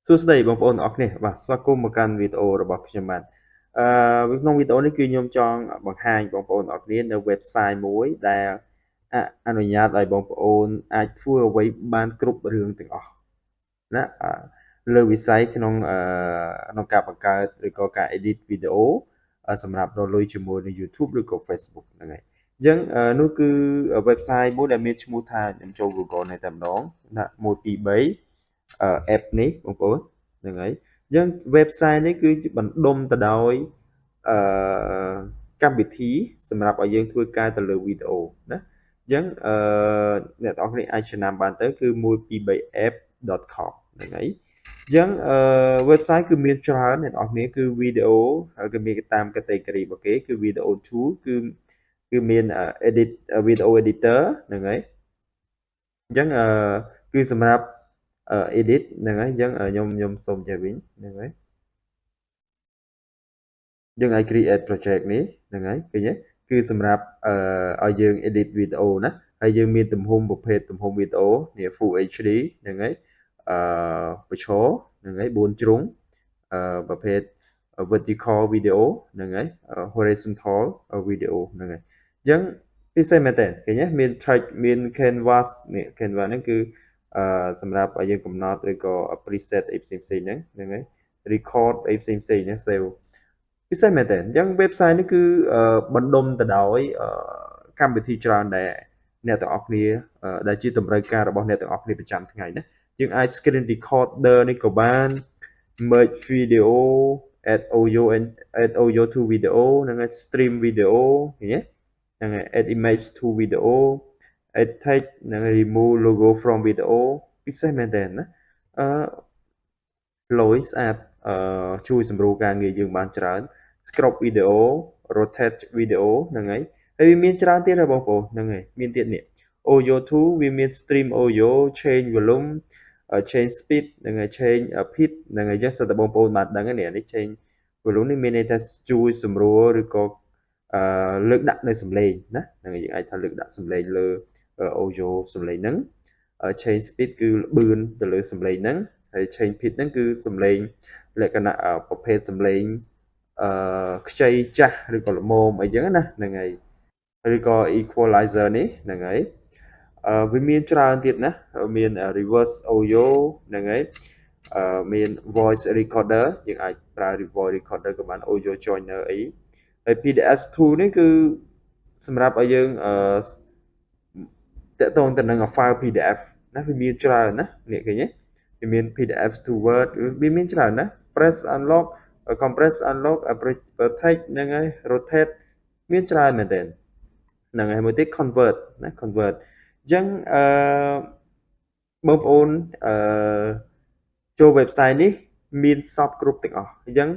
សួស្តីបងប្អូនអរគ្នាបាទស្វាគមន៍មកកាន់វីដេអូរបស់ខ្ញុំបាទក្នុងវីដេអូនេះគឺខ្ញុំចង់បង្ហាញបងប្អូនអរគ្នានៅ website មួយដែលអនុញ្ញាតឲ្យបងប្អូនអាចធ្វើអ្វីបានគ្រប់រឿងទាំងអស់ណាលើវិស័យក្នុងការបង្កើតឬក៏ការ edit វីដេអូសម្រាប់រកលុយជាមួយនឹង YouTube ឬក៏ Facebook ហ្នឹងហើយអញ្ចឹងនោះគឺ website មួយដែលមានឈ្មោះថាខ្ញុំចូល Google នេះតែម្ដងណា1 2 3 app នេះបងប្អូនហ្នឹងហើយអញ្ចឹង website នេះគឺជាបណ្ដុំទៅដោយកម្មវិធីសម្រាប់ឲ្យយើងធ្វើការទៅលើវីដេអូណាអញ្ចឹងអ្នកទាំងអស់គ្នាអាចចំណាំបានទៅគឺ123app.com ហ្នឹងហើយអញ្ចឹងwebsite គឺមានច្រើនអ្នកទាំងអស់គ្នាគឺវីដេអូហើយក៏មានតាម category របស់គេគឺ video tool គឺមាន edit video editor ហ្នឹងហើយអញ្ចឹងគឺសម្រាប់edit ហ្នឹងហើយអញ្ចឹងខ្ញុំសូមចេះវិញហ្នឹងហើយយើងឲ្យ create project នេះហ្នឹងហើយឃើញទេគឺសម្រាប់ឲ្យយើង edit វីដេអូណាហើយយើងមានទំហំប្រភេទទំហំវីដេអូនេះ Full HD ហ្នឹងហើយប្រឈរហ្នឹងហើយ4ជ្រុងប្រភេទ vertical video ហ្នឹងហើយ horizontal video ហ្នឹងហើយអញ្ចឹងពិសេសមែនតើឃើញទេមាន text មាន canvas នេះ canvas ហ្នឹងគឺសម្រាប់ឲ្យយើងកំណត់ឬក៏ preset អីផ្សេងៗហ្នឹងហើយ record អីផ្សេងៗហ្នឹង save ពិសេសមែនតើអញ្ចឹង website នេះគឺបណ្ដុំទៅដោយកម្មវិធីច្រើនដែលអ្នកទាំងអស់គ្នាដែលជាតម្រូវការរបស់អ្នកទាំងអស់គ្នាប្រចាំថ្ងៃណាយើងអាច screen recorder នេះក៏បាន merge video add audio to video ហ្នឹងហើយ stream video ឃើញទេហ្នឹងហើយ add image to video add text ហ្នឹងហើយ remove logo from video ពិសេសមែនតើណាលយស្អាតជួយសម្រួលការងារយើងបានច្រើន scrop video rotate video ហ្នឹងហើយហើយវាមានច្រើនទៀតបងប្អូនហ្នឹងហើយមានទៀតនេះ audio 2វាមាន stream audio change volume change speed ហ្នឹងហើយ change pitch ហ្នឹងហើយយើងសិតតែបងប្អូនបានដឹងនេះ change volume នេះមានន័យថាជួយសម្រួលឬក៏លើកដាក់នៅសំឡេងណាហ្នឹងហើយយើងអាចថាលើកដាក់សំឡេងលើ audio សំឡេងហ្នឹង change speed គឺលឿនទៅលើសំឡេងហ្នឹងហើយ change pitch ហ្នឹងគឺសំឡេងលក្ខណៈប្រភេទសំឡេងខ្ចីចាស់ឬក៏ល្មមអីចឹងណាហ្នឹងហើយឬក៏ equalizer នេះហ្នឹងហើយវាមានច្រើនទៀតណាមាន reverse audio ហ្នឹងហើយមាន voice recorder យើងអាចប្រើ voice recorder ក៏បាន audio joiner អីហើយ PDS2 នេះគឺសម្រាប់ឲ្យយើងតាក់ទងទៅនឹង file PDF ណាវាមានច្រើនណានេះឃើញទេវាមាន PDF to Word វាមានច្រើនណា press unlock compress unlock protect ហ្នឹងហើយ rotate មានច្រើនមែនទែនហ្នឹងហើយមួយទៀត convert ណា convert អញ្ចឹងបងប្អូនចូល website នេះមានសពគ្រប់ទាំងអស់អញ្ចឹង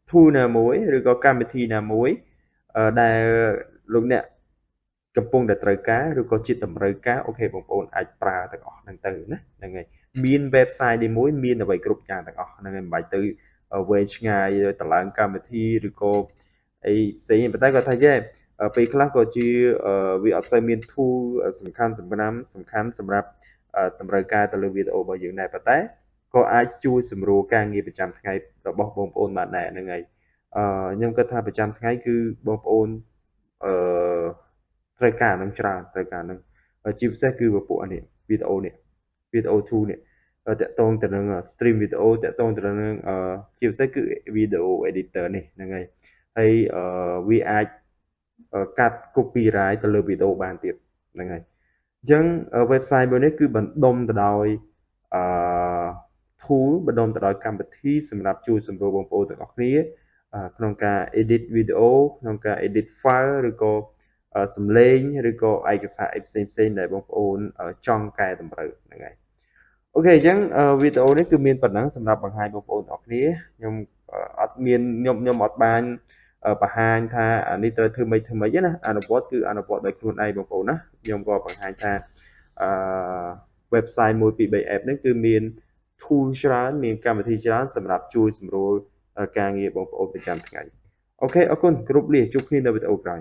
tool ណាមួយឬក៏កម្មវិធីណាមួយដែលលោកអ្នកកំពុងតែត្រូវការឬក៏ជាតម្រូវការអូខេបងប្អូនអាចប្រើទាំងអស់ហ្នឹងទៅណាហ្នឹងហើយមាន website នេះមួយមានអ្វីគ្រប់យ៉ាងទាំងអស់ហ្នឹងហើយមិនបាច់ទៅវែងឆ្ងាយទៅឡើងកម្មវិធីឬក៏អីផ្សេងប៉ុន្តែគាត់ថាចេះពេលខ្លះក៏ជាវាអត់សូវមាន tool សំខាន់សម្រាប់តម្រូវការទៅលើវីដេអូរបស់យើងដែរប៉ុន្តែក៏អាចជួយសម្រួលការងារប្រចាំថ្ងៃរបស់បងប្អូនបានដែរហ្នឹងហើយខ្ញុំគិតថាប្រចាំថ្ងៃគឺបងប្អូនត្រូវការនឹងច្រើនត្រូវការនឹងជាពិសេសគឺពពួកនេះវីដេអូនេះវីដេអូ 2 នេះតាក់ទងទៅនឹង stream វីដេអូតាក់ទងទៅនឹងជាពិសេសគឺ video editor នេះហ្នឹងហើយវាអាចកាត់ copyright ទៅលើវីដេអូបានទៀតហ្នឹងហើយអញ្ចឹង website មួយនេះគឺបណ្ដុំទៅដោយtool បណ្ដុំទៅដោយកម្មវិធីសម្រាប់ជួយសម្រួលបងប្អូនទាំងអស់គ្នាក្នុងការ edit វីដេអូក្នុងការ edit file ឬក៏សំឡេងឬក៏ឯកសារអីផ្សេងដែលបងប្អូនចង់កែតម្រូវហ្នឹងហើយអូខេអញ្ចឹងវីដេអូនេះគឺមានប៉ុណ្ណឹងសម្រាប់បង្ហាញបងប្អូនទាំងអស់គ្នាខ្ញុំអត់មានខ្ញុំអត់បានបង្ហាញថាអានេះត្រូវធ្វើម៉េចទេណាអនុវត្តគឺអនុវត្តដោយខ្លួនឯងបងប្អូនណាខ្ញុំក៏បង្ហាញថាwebsite 123 app នេះគឺមាន tool ច្រើនមានកម្មវិធីច្រើនសម្រាប់ជួយសម្រួលការងារបងប្អូនប្រចាំថ្ងៃអូខេអរគុណគ្រប់លាជួបគ្នានៅវីដេអូក្រោយ